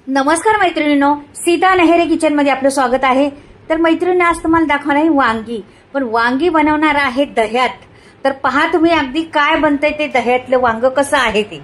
नमस्कार मैत्रिणींनो, सीता नेहरे किचन मध्ये आपलं स्वागत आहे। तर मैत्रिणी, आज तुम्हाला दाखवणार आहे वांगी, पण वांगी बनवणार आहे दह्यात। तर पहा तुम्ही अगदी काय बनतंय ते दह्यातलं वांग कसं आहे ते।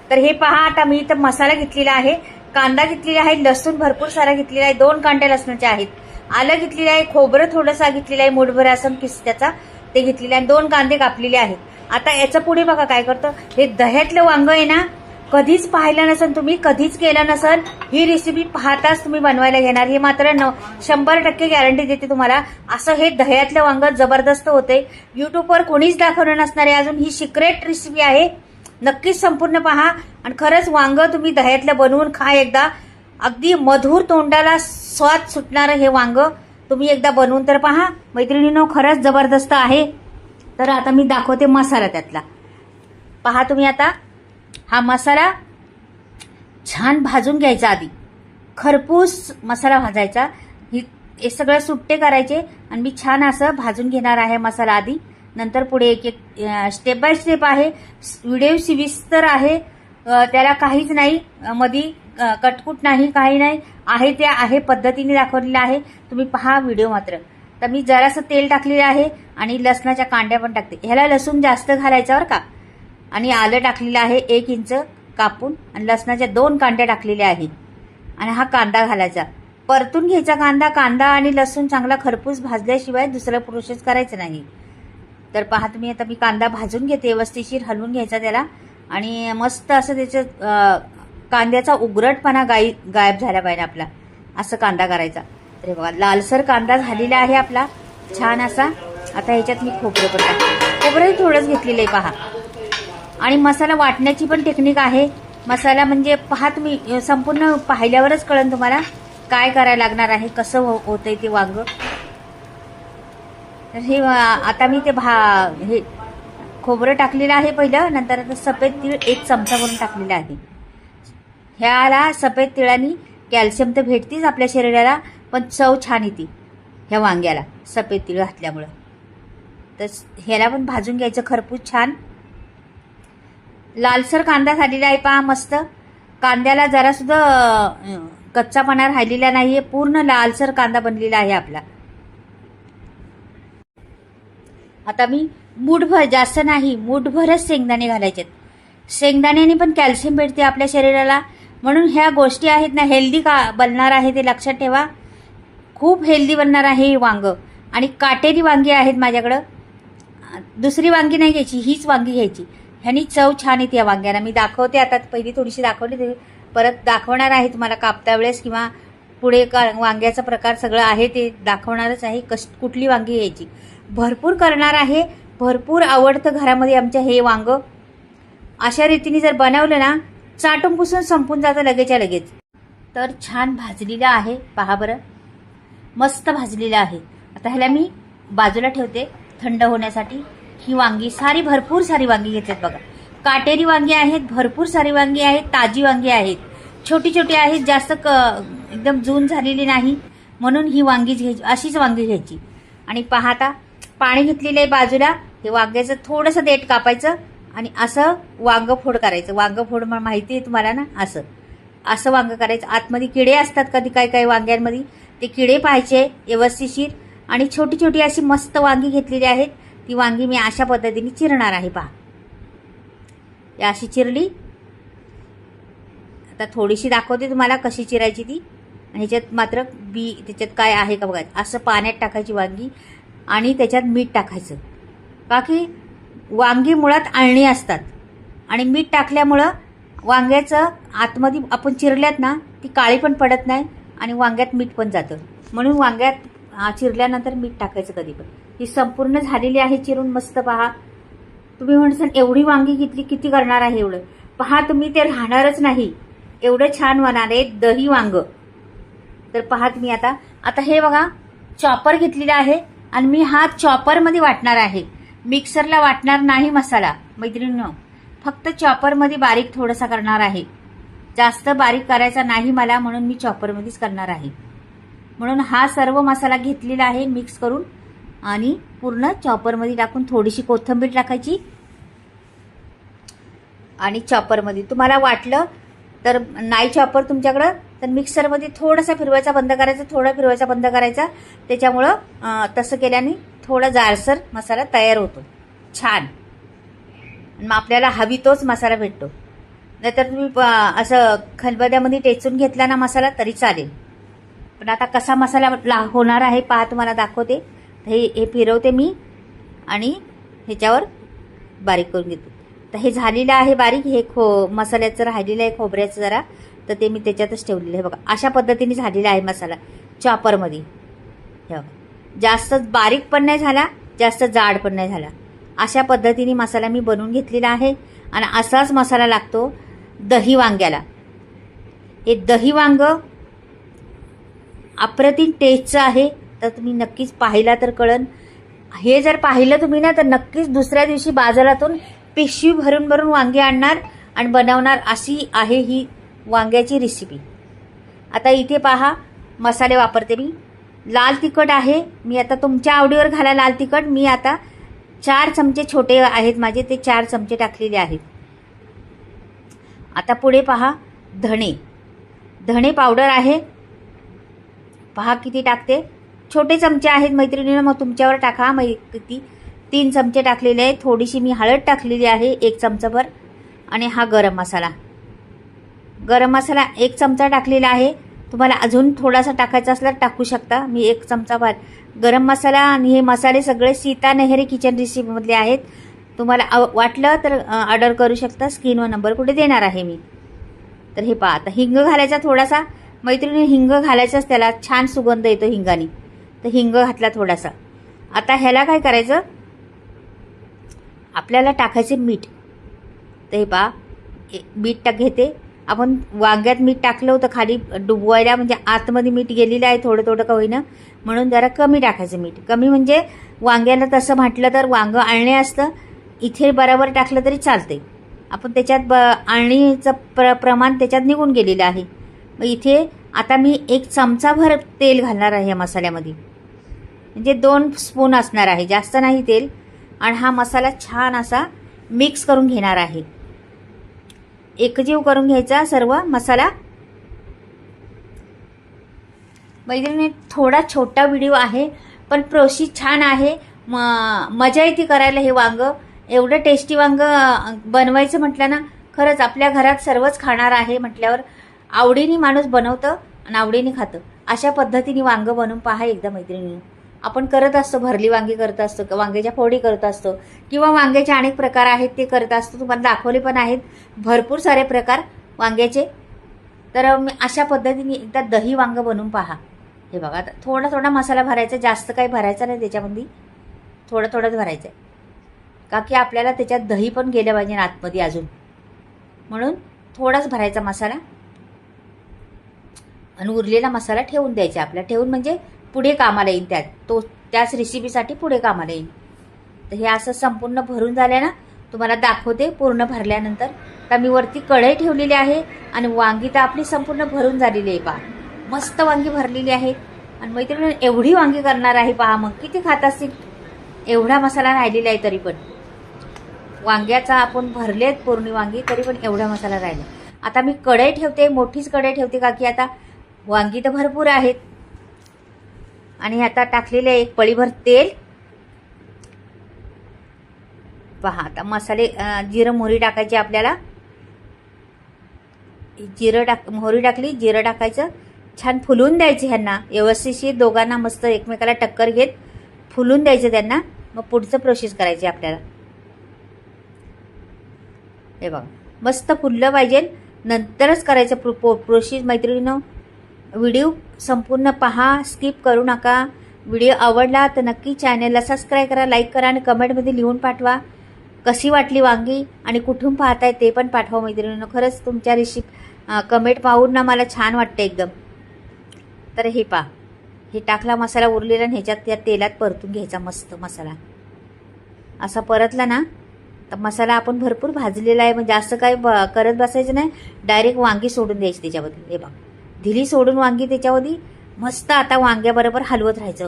तर हे पहा, आता मी इथं मसाला घेतलेला आहे, कांदा घेतलेला आहे, लसूण भरपूर सारा घेतलेला आहे, 2 कांडे लसणाचे आहेत, आलं घेतलेलं आहे, खोबरं थोडंसं घेतलेलं आहे, मुठभर असं किस्त्याचा ते घेतलेलं आहे, 2 कांदे कापलेले आहेत। आता याच्या पुढे बघा काय करतो, हे दह्यातलं वांग आहे ना, कधीच पाहिलं नसेल तुम्ही, कधीच केलं नसेल, ही रेसिपी पाहताच तुम्ही बनवायला घेणार। हे मात्र 100% गॅरंटी देते तुम्हाला। असं हे दह्यातलं वांग जबरदस्त होते, युट्यूबवर कोणीच दाखवलं नसणार आहे। अजून ही सिक्रेट रेसिपी आहे, नक्कीच संपूर्ण पहा आणि खरंच वांग तुम्ही दह्यातलं बनवून खा एकदा, अगदी मधुर तोंडाला स्वाद सुटणारं हे वांग तुम्ही एकदा बनवून तर पहा मैत्रिणींनो, खरंच जबरदस्त आहे। तर आता मी दाखवते मसाला त्यातला, पहा तुम्ही। आता हा मसाला छान भाजून घ्यायचा, आधी खरपूस मसाला भाजायचा, हे सगळं सुट्टे करायचे आणि मी छान असं भाजून घेणार आहे मसाला आधी, नंतर पुढे एक एक स्टेप बाय स्टेप आहे। व्हिडिओ सविस्तर आहे, त्याला काहीच नाही मधी कटकुट नाही, काही नाही, आहे ते आहे पद्धतीने दाखवलेलं आहे, तुम्ही पहा व्हिडिओ मात्र। तर मी जरासं तेल टाकलेलं आहे आणि लसणाच्या कांड्या पण टाकते, ह्याला लसूण जास्त घालायचा बरं का, आणि आलं टाकलेलं आहे 1 इंच कापून, आणि लसणाच्या 2 कांड्या टाकलेल्या आहे, आणि हा कांदा घालायचा, परतून घ्यायचा कांदा आणि लसूण चांगला खरपूस भाजल्याशिवाय दुसरं प्रोसेस करायचं नाही। तर पहा तुम्ही, आता मी कांदा भाजून घेते, व्यवस्थिशीर हलवून घ्यायचा त्याला, आणि मस्त असं त्याचं कांद्याचा उघरटपणा गायब झाला पाहिजे आपला, असं कांदा करायचा। तर बघा लालसर कांदा झालेला आहे आपला छान असा। आता ह्याच्यात मी खोबरं पण टाकते, खोबरंही थोडंच घेतलेलं आहे पहा, आणि मसाला वाटण्याची पण टेक्निक आहे। मसाला म्हणजे पहा तुम्ही, संपूर्ण पाहिल्यावरच कळेल तुम्हाला काय करायला लागणार आहे, कसं होतंय ते वांग। तर हे आता मी ते हे खोबरं टाकलेलं आहे पहिलं, नंतर आता सफेद तीळ 1 चमचा भरून टाकलेला आहे। ह्याला सफेद तिळाने कॅल्शियम तर भेटतीच आपल्या शरीराला, पण चव छान येते ह्या वांग्याला सफेद तीळ घातल्यामुळं। तर ह्याला पण भाजून घ्यायचं खरपूस छान। लालसर कांदा झालेला आहे पहा मस्त, कांद्याला जरा सुद्धा कच्चापणा राहिलेला नाहीये, पूर्ण लालसर कांदा बनलेला आहे आपला। आता मी मूठभर, जास्त नाही, मूठभरच शेंगदाणे घालायचे। शेंगदाण्याने पण कॅल्शियम भेटते आपल्या शरीराला, म्हणून ह्या गोष्टी आहेत ना, हेल्दी का बनणार आहे ते लक्षात ठेवा, खूप हेल्दी बनणार आहे हे वांग। आणि काटेरी वांगी आहेत माझ्याकडं, दुसरी वांगी नाही घ्यायची, हीच वांगी घ्यायची, ह्यानी चव छान येते या वांग्याला। मी दाखवते आता, पहिली थोडीशी दाखवली, परत दाखवणार आहे तुम्हाला कापता वेळेस, किंवा पुढे वांग्याचा प्रकार सगळं आहे ते दाखवणारच आहे, कुठली वांगी घ्यायची। भरपूर करणार आहे, भरपूर आवडतं घरामध्ये आमच्या हे वांग। अशा रीतीने जर बनवलं ना, चाटून पुसून संपून जातं लगेच्या लगेच। तर छान भाजलेलं आहे पहा बरं, मस्त भाजलेलं आहे। आता ह्याला मी बाजूला ठेवते थंड होण्यासाठी। ही वांगी सारी, भरपूर सारी वांगी घेतात बघा, काटेरी वांगी आहेत, भरपूर सारी वांगी आहेत, ताजी वांगी आहेत, छोटी छोटी आहेत, जास्त एकदम जून झालेली नाही, म्हणून ही वांगीच घ्यायची, अशीच वांगी घ्यायची। आणि पहा आता पाणी घेतलेलं आहे बाजूला, हे वांग्याचं थोडंसं देठ कापायचं आणि असं वांग फोड करायचं। वांग फोड माहिती आहे तुम्हाला ना, असं असं वांग करायचं। आतमध्ये किडे असतात कधी काही वांग्यांमध्ये, ते किडे पाहायचे व्यवस्थिशीर, आणि छोटी छोटी अशी मस्त वांगी घेतलेली आहेत। ती वांगी मी अशा पद्धतीने चिरणार आहे पहा, अशी चिरली। आता थोडीशी दाखवते तुम्हाला कशी चिरायची ती, आणि ह्याच्यात मात्र त्याच्यात काय आहे का बघा, असं पाण्यात टाकायची वांगी आणि त्याच्यात मीठ टाकायचं, का की वांगी मुळात आळणी असतात, आणि मीठ टाकल्यामुळं वांग्याचं आतमध्ये आपण चिरल्यात ना, ती काळी पण पडत नाही आणि वांग्यात मीठ पण जातं, म्हणून वांग्यात चिरल्यानंतर मीठ टाकायचं कधी पण। ही संपूर्ण झालेली आहे चिरून मस्त पहा। तुम्ही म्हणसान एवढी वांगी घेतली, किती करणार आहे एवढं, पहा तुम्ही, ते राहणारच नाही, एवढं छान होणार आहे दही वांग। तर पहा तुम्ही, आता हे बघा चॉपर घेतलेला आहे, आणि मी हा चॉपरमध्ये वाटणार आहे, मिक्सरला वाटणार नाही मसाला मैत्रिणींनो, फक्त चॉपरमध्ये बारीक थोडासा करणार आहे, जास्त बारीक करायचा नाही मला, म्हणून मी चॉपरमध्येच करणार आहे। म्हणून हा सर्व मसाला घेतलेला आहे मिक्स करून, आणि पूर्ण चॉपरमध्ये टाकून थोडीशी कोथिंबीर टाकायची, आणि चॉपरमध्ये तुम्हाला वाटलं तर नाही चॉपर तुमच्याकडं तर मिक्सरमध्ये थोडासा फिरवायचा बंद करायचा, थोडा फिरवायचा बंद करायचा. त्याच्यामुळं तसं केल्याने थोडा जाडसर मसाला तयार होतो छान. मग आपल्याला हवी तोच मसाला भेटतो. नाहीतर तुम्ही असं खलबत्त्यामध्ये टेचून घेतला ना मसाला तरी चालेल. पण आता कसा मसाला होणार आहे पहा, तुम्हाला दाखवते. हे फिरवते मी आणि ह्याच्यावर बारीक करून घेते. तर हे झालेलं आहे बारीक. हे मसाल्याचं राहिलेलं आहे खोबऱ्याचं जरा, तर ते मी त्याच्यातच ठेवलेलं आहे बघा. अशा पद्धतीने झालेला आहे मसाला चॉपरमध्ये. हे बघा, जास्त बारीक पण नाही झाला, जास्त जाड पण नाही झाला. अशा पद्धतीने मसाला मी बनवून घेतलेला आहे. आणि असाच मसाला लागतो दही वांग्याला. हे दही वांग अप्रतिम टेस्टचं आहे, तर तुम्ही नक्कीच पाहिला तर कळन. हे जर पाहिलं तुम्ही ना तर नक्कीच दुसऱ्या दिवशी बाजारातून पिशवी भरून भरून वांगे आणणार आणि बनवणार. अशी आहे ही वांग्याची रेसिपी. आता इथे पहा मसाले वापरते मी. लाल तिखट आहे, मी आता तुमच्या आवडीवर घाला लाल तिखट. मी आता 4 चमचे छोटे आहेत माझे, ते 4 चमचे टाकलेले आहेत. आता पुढे पहा धणे पावडर आहे. पहा किती टाकते, छोटे चमचे आहेत मैत्रिणींनो, मग तुमच्यावर टाका. किती 3 चमचे टाकलेले आहे. थोडीशी मी हळद टाकलेली आहे 1 चमचाभर. आणि हा गरम मसाला 1 चमचा टाकलेला आहे. तुम्हाला अजून थोडासा टाकायचा असला टाकू शकता. मी 1 चमचाभर गरम मसाला. आणि हे मसाले सगळे सीता नेहरे किचन रेसिपीमधले आहेत. तुम्हाला वाटलं तर ऑर्डर करू शकता. स्क्रीनवर नंबर कुठे देणार आहे मी. तर हे पहा, आता हिंग घालायचा थोडासा मैत्रिणी. हिंग घालायचाच, त्याला छान सुगंध येतो हिंगाने. तर हिंग घातला थोडासा. आता ह्याला काय करायचं, आपल्याला टाकायचे मीठ. तर हे पहा मीठ घेते. आपण वांग्यात मीठ टाकलं होतं खाली डुबवायला, म्हणजे आतमध्ये मीठ गेलेलं आहे थोडं थोडं का होईना, म्हणून जरा कमी टाकायचं मीठ. कमी म्हणजे वांग्याला तसं म्हटलं तर वांगं आळणे असतं, इथे बरोबर टाकलं तरी चालतंय. आपण त्याच्यात आळणीचं प्रमाण त्याच्यात निघून गेलेलं आहे. मग इथे आता मी 1 चमचाभर तेल घालणार आहे या मसाल्यामध्ये, म्हणजे 2 स्पून असणार आहे, जास्त नाही तेल. आणि हा मसाला छान असा मिक्स करून घेणार आहे. एकजीव करून घ्यायचा सर्व मसाला. मैत्रिणी थोडा छोटा व्हिडिओ आहे, पण प्रोसेस छान आहे. मजा येते करायला. हे वांग एवढं टेस्टी वांग बनवायचं म्हटलं ना, खरंच आपल्या घरात सर्वच खाणार आहे म्हटल्यावर आवडीने माणूस बनवतं आणि आवडीने खातं. अशा पद्धतीने वांग बनवून पहा एकदा मैत्रिणी. आपण करत असतो, भरली वांगी करत असतो, वांग्याच्या फोडी करत असतो, किंवा वांग्याचे अनेक प्रकार आहेत ते करत असतो. तुम्हाला दाखवले पण आहेत भरपूर सारे प्रकार वांग्याचे. तर अशा पद्धतीने एकदा दही वांग बनवून पहा. हे बघा, आता थोडा थोडा मसाला भरायचा, जास्त काही भरायचा नाही त्याच्यामध्ये, थोडं थोडंच भरायचं आहे. का की आपल्याला त्याच्यात दही पण गेलं पाहिजे आतमध्ये अजून, म्हणून थोडाच भरायचा मसाला. आणि उरलेला मसाला ठेवून द्यायचा आपला. ठेवून म्हणजे पुढे कामाला येईल, त्याच रेसिपीसाठी पुढे कामाला येईल. तर हे असं संपूर्ण भरून झालं ना, तुम्हाला दाखवते पूर्ण भरल्यानंतर. तर मी वरती कढई ठेवलेली आहे आणि वांगी तर आपली संपूर्ण भरून झालेली आहे पहा. मस्त वांगी भरलेली आहेत. आणि मैत्रिणी एवढी वांगी करणार आहे पहा, मग किती खात असतील. एवढा मसाला राहिलेला आहे तरी पण वांग्याचा आपण भरलेत पूर्ण वांगी, तरी पण एवढा मसाला राहिला. आता मी कढई ठेवते, मोठीच कढई ठेवते, का की आता वांगी तर भरपूर आहेत. आणि आता टाकलेले 1 पळीभर तेल. पहा आता मसाले, जिरं मोहरी टाकायची आपल्याला. मोहरी टाकली, जिरं टाकायचं, छान फुलून द्यायचे ह्यांना व्यवस्थित. दोघांना मस्त एकमेकाला टक्कर घेत फुलून द्यायचं त्यांना. मग पुढचं प्रोसेस करायची आपल्याला. हे बघा मस्त फुललं पाहिजे, नंतरच करायचं प्रोसेस मैत्रिणींनो. व्हिडिओ संपूर्ण पहा, स्किप करू नका. व्हिडिओ आवडला तर नक्की चॅनलला सबस्क्राईब करा, लाईक करा आणि कमेंटमध्ये लिहून पाठवा कशी वाटली वांगी आणि कुठून पाहताय ते पण पाठवा मैत्रिणींनो. खरंच तुमच्या कमेंट पाहून ना मला छान वाटतं एकदम. तर हे पहा, हे टाकला मसाला उरलेला आणि ह्याच्यात त्या तेलात परतून घ्यायचा मस्त मसाला. असा परतला ना तर मसाला आपण भरपूर भाजलेला आहे, म्हणजे जास्त काही करत बसायचं नाही. डायरेक्ट वांगी सोडून द्यायची त्याच्यामध्ये. हे बघा ढिली सोडून वांगी त्याच्यामध्ये मस्त आता वांग्याबरोबर हलवत राहायचं.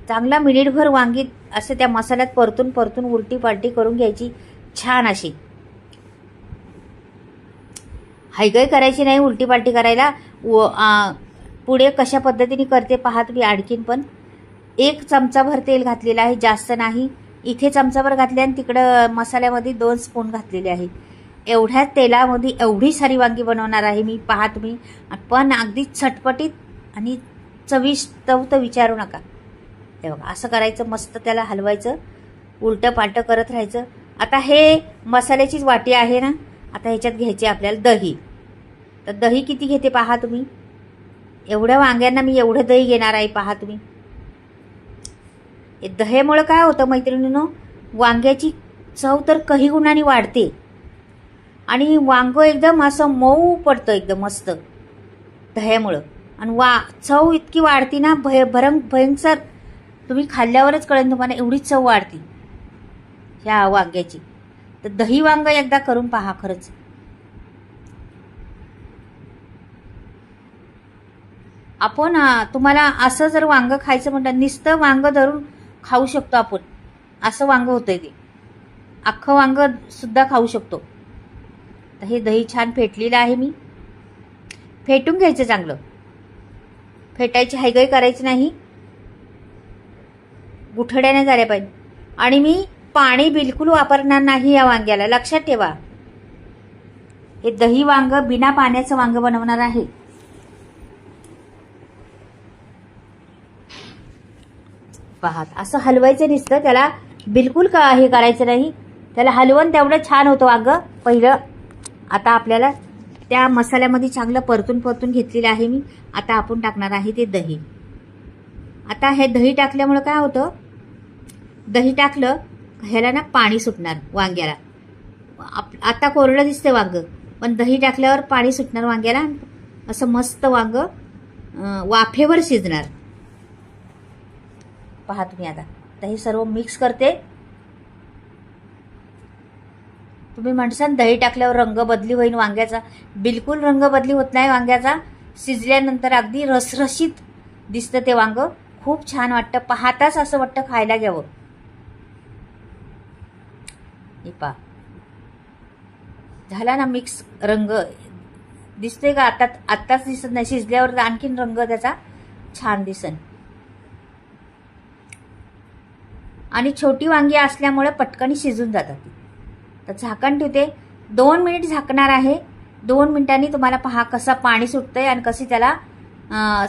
चांगला मिनिटभर वांगी असं त्या मसाल्यात परतून परतून उलटी पालटी करून घ्यायची छान अशी. हायगाई करायची नाही, उलटी पालटी करायला. पुढे कशा पद्धतीने करते पहा तुम्ही. आणखीन पण 1 चमचाभर तेल घातलेलं आहे, जास्त नाही. इथे चमचाभर घातले आणि तिकडं मसाल्यामध्ये 2 स्पून घातलेले आहे. एवढ्या तेलामध्ये एवढी सारी वांगी बनवणार आहे मी, पहा तुम्ही. पण अगदी चटपटीत आणि चविष्ट तर विचारू नका. ते बघा असं करायचं, मस्त त्याला हलवायचं, उलटं पालटं करत राहायचं. आता हे मसाल्याचीच वाटी आहे ना, आता ह्याच्यात घ्यायची आपल्याला दही. तर दही किती घेते पहा तुम्ही. एवढ्या वांग्यांना मी एवढं दही घेणार आहे, पहा तुम्ही. दह्यामुळं काय होतं मैत्रिणींनो, वांग्याची चव तर काही गुणांनी वाढते आणि वांग एकदम असं मऊ पडतं एकदम मस्त दह्यामुळं. आणि चव इतकी वाढती ना, भयंकर. तुम्ही खाल्ल्यावरच कळेल तुम्हाला, एवढी चव वाढती ह्या वांग्याची. तर दही वांग एकदा करून पहा खरंच. आपण तुम्हाला असं जर वांग खायचं म्हटलं, नुसतं वांग धरून खाऊ शकतो आपण, असं वांग होतंय ते. अख्खं वांग सुद्धा खाऊ शकतो. तर हे दही छान फेटलेलं आहे मी. फेटून घ्यायचं चांगलं, फेटायची हायगाई करायची नाही, गुठड्याने झाल्या पाहिजे. आणि मी पाणी बिलकुल वापरणार नाही या वांग्याला, लक्षात ठेवा. हे दही वांग बिना पाण्याचं वांग बनवणार आहे. पहा असं हलवायचं नुसतं, त्याला बिलकुल हे करायचं नाही. त्याला हलवून तेवढं छान होतं वांग पहिलं. आता आपल्याला त्या मसाल्यामध्ये चांगलं परतून घेतलेलं आहे मी. आता आपण टाकणार आहे ते दही. आता हे दही टाकल्यामुळं काय होतं, दही टाकलं ह्याला ना पाणी सुटणार वांग्याला. आता कोरडं दिसते वांग, पण दही टाकल्यावर पाणी सुटणार वांग्याला. असं मस्त वांग वाफेवर शिजणार. पहा तुम्ही. आता हे सर्व मिक्स करते. तुम्ही म्हणसान दही टाकल्यावर रंग बदली होईल वांग्याचा, बिलकुल रंग बदली होत नाही वांग्याचा. शिजल्यानंतर अगदी रसरशीत दिसतं ते वांग, खूप छान वाटतं. पाहताच असं वाटतं खायला घ्यावं. हे पहा झाला ना मिक्स. रंग दिसतोय का आत्ताच दिसत नाही, शिजल्यावर आणखीन रंग त्याचा छान दिसन. आणि छोटी वांगी असल्यामुळे पटकन शिजून जातात. तर झाकण ठेवते, 2 मिनिट झाकणार आहे. 2 मिनिटांनी तुम्हाला पहा कसं पाणी सुटतंय आणि कशी त्याला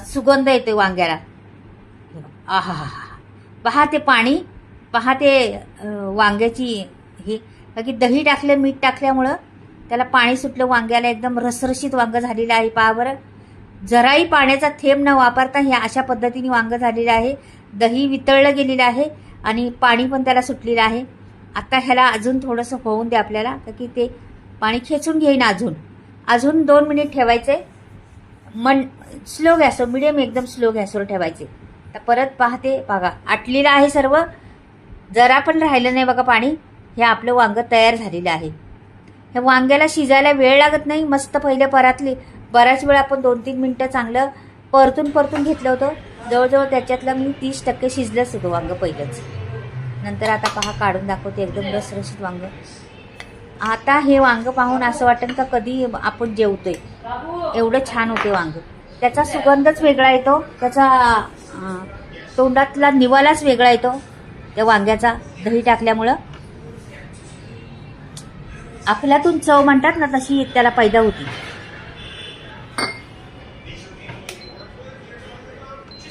सुगंध येतोय वांग्याला. आहा, पहा ते पाणी, पहा ते वांग्याची हे. बाकी दही टाकलं, मीठ टाकल्यामुळं त्याला पाणी सुटलं वांग्याला. एकदम रसरशीत वांग झालेलं आहे. पहा बरं, जराही पाण्याचा थेंब न वापरता ह्या अशा पद्धतीने वांग झालेलं आहे. दही वितळलं गेलेलं आहे आणि पाणी पण त्याला सुटलेलं आहे. आता ह्याला अजून थोडंसं होऊन द्या आपल्याला, की ते पाणी खेचून घेईन. अजून 2 मिनिट ठेवायचे. स्लो गॅसवर, मिडियम एकदम स्लो गॅसवर ठेवायचे. तर परत पाहते, बघा आटलेलं आहे सर्व, जरा पण राहिलं नाही बघा पाणी. हे आपलं वांग तयार झालेलं आहे. हे वांग्याला शिजायला वेळ लागत नाही. मस्त पहिले बराच वेळ आपण 2-3 मिनिटं चांगलं परतून घेतलं होतं. जवळजवळ त्याच्यातलं मी 30% शिजलंच होतं वांग पहिलंच. नंतर आता पहा काढून दाखवते, एकदम रसरशीत वांग. आता हे वांग पाहून असं वाटेल का कधी आपण जेवतोय, एवढं छान होते वांग. त्याचा सुगंधच वेगळा येतो, त्याचा तोंडातला निवालाच वेगळा येतो त्या वांग्याचा, दही टाकल्यामुळं. आपल्यातून चव म्हणतात ना, तशी त्याला पैदा होती.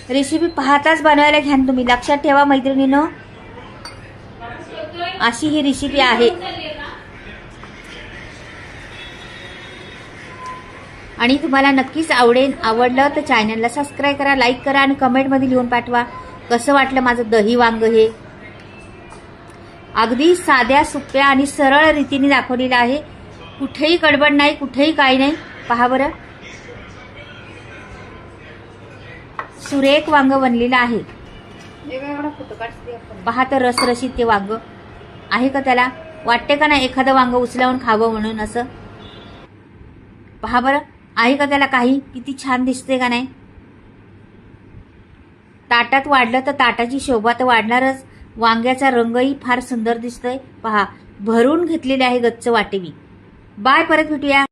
रेसिपी पाहताच बनवायला घ्या तुम्ही, लक्षात ठेवा मैत्रिणींनो. अशी ही रेसिपी आहे. आणि तुम्हाला नक्कीच आवडलं तर चॅनलला सबस्क्राईब करा, लाईक करा आणि कमेंटमध्ये लिहून पाठवा कसं वाटलं माझं दही वांग. हे अगदी साध्या सोप्या आणि सरळ रीतीने दाखवलेलं आहे. कुठेही गडबड नाही, कुठेही काही नाही. पहा बरं, सुरेख वांग बनलेलं आहे. पहा तर रसरशीत ते वांग आहे का. त्याला वाटते का नाही एखादं वांग उचलावून खावं म्हणून असं. पहा बरं, आहे का त्याला काही, किती छान दिसते का नाही. ताटात वाढलं तर ताटाची शोभा तर वाढणारच. वांग्याचा रंगही फार सुंदर दिसतोय. पहा भरून घेतलेले आहे गच्च वाटे मी. बाय, परत भेटूया.